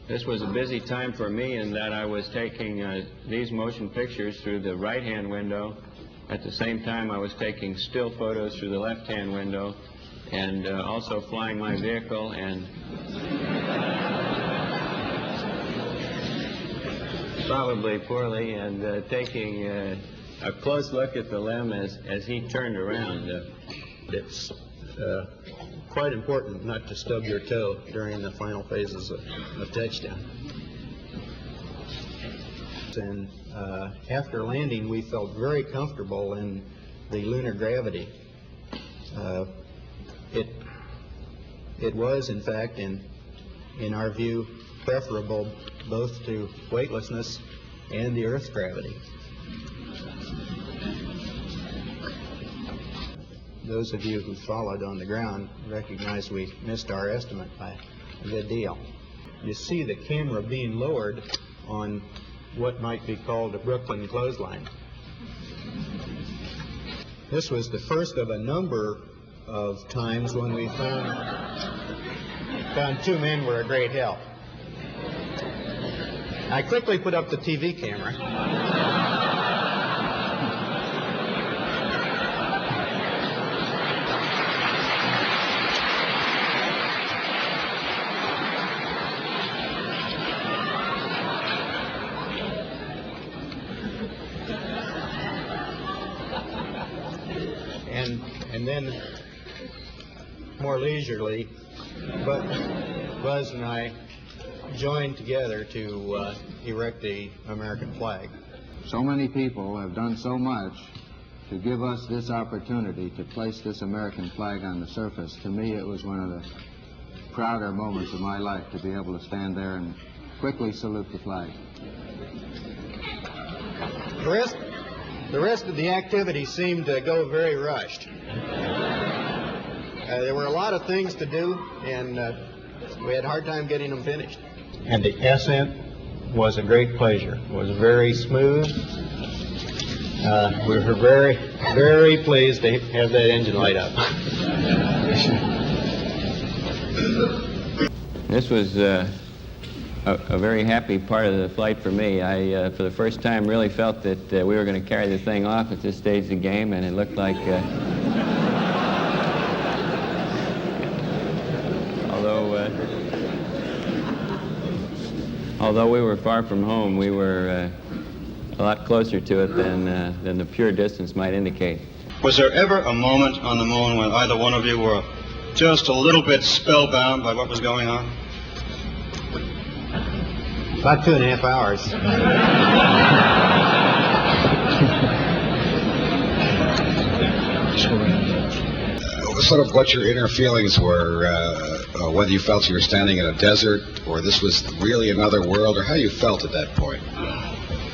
This was a busy time for me in that I was taking these motion pictures through the right-hand window. At the same time, I was taking still photos through the left-hand window, and also flying my vehicle and probably poorly, and taking a close look at the limb as he turned around. It's quite important not to stub your toe during the final phases of touchdown. And after landing, we felt very comfortable in the lunar gravity. It was, in fact, in our view, preferable both to weightlessness and the Earth's gravity. Those of you who followed on the ground recognize we missed our estimate by a good deal. You see the camera being lowered on what might be called a Brooklyn clothesline. This was the first of a number of times when we found two men were a great help. I quickly put up the TV camera. And then, more leisurely, Buzz and I joined together to erect the American flag. So many people have done so much to give us this opportunity to place this American flag on the surface. To me, it was one of the prouder moments of my life to be able to stand there and quickly salute the flag. The rest of the activity seemed to go very rushed. There were a lot of things to do, and we had a hard time getting them finished. And the ascent was a great pleasure. It was very smooth. We were very, very pleased to have that engine light up. This was a very happy part of the flight for me. I, for the first time, really felt that we were going to carry the thing off at this stage of the game, and it looked like, although we were far from home, we were a lot closer to it than the pure distance might indicate. Was there ever a moment on the moon when either one of you were just a little bit spellbound by what was going on? About 2.5 hours. Sort of what your inner feelings were, whether you felt you were standing in a desert or this was really another world, or how you felt at that point.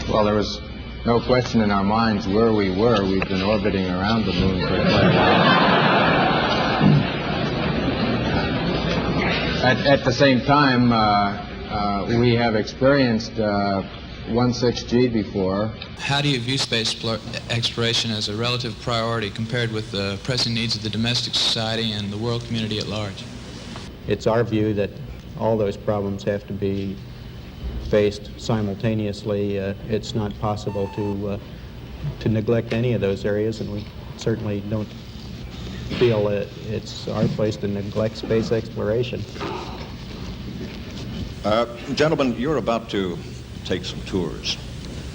Well, there was no question in our minds where we were. We'd been orbiting around the moon for quite a while. At the same time, we have experienced 16G before. How do you view space exploration as a relative priority compared with the pressing needs of the domestic society and the world community at large? It's our view that all those problems have to be faced simultaneously. It's not possible to neglect any of those areas, and we certainly don't feel it's our place to neglect space exploration. Gentlemen, you're about to take some tours,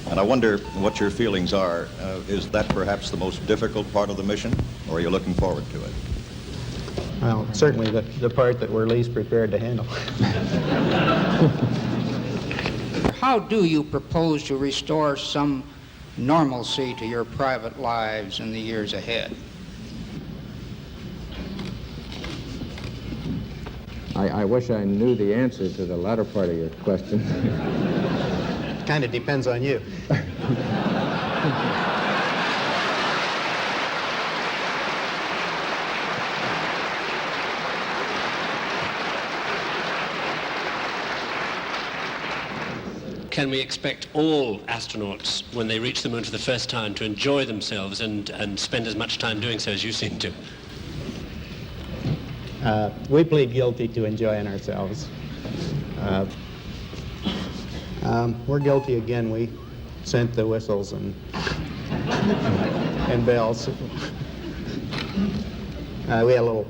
and I wonder what your feelings are. Is that perhaps the most difficult part of the mission, or are you looking forward to it? Well, certainly the part that we're least prepared to handle. How do you propose to restore some normalcy to your private lives in the years ahead? I wish I knew the answer to the latter part of your question. Kind of depends on you. Can we expect all astronauts, when they reach the moon for the first time, to enjoy themselves and spend as much time doing so as you seem to? We plead guilty to enjoying ourselves. We're guilty again. We sent the whistles and bells. We had a little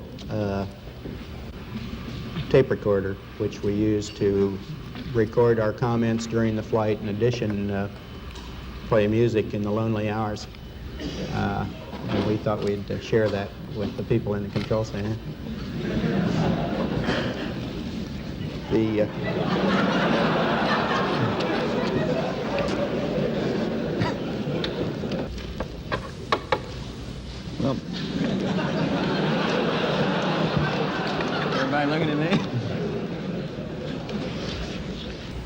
tape recorder, which we used to record our comments during the flight. In addition, play music in the lonely hours. And we thought we'd share that with the people in the control center. Well, everybody looking at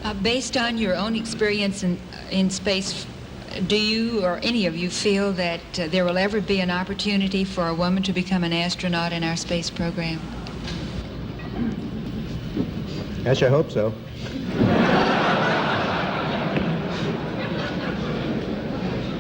me? Based on your own experience in space, do you or any of you feel that there will ever be an opportunity for a woman to become an astronaut in our space program? Yes, I hope so.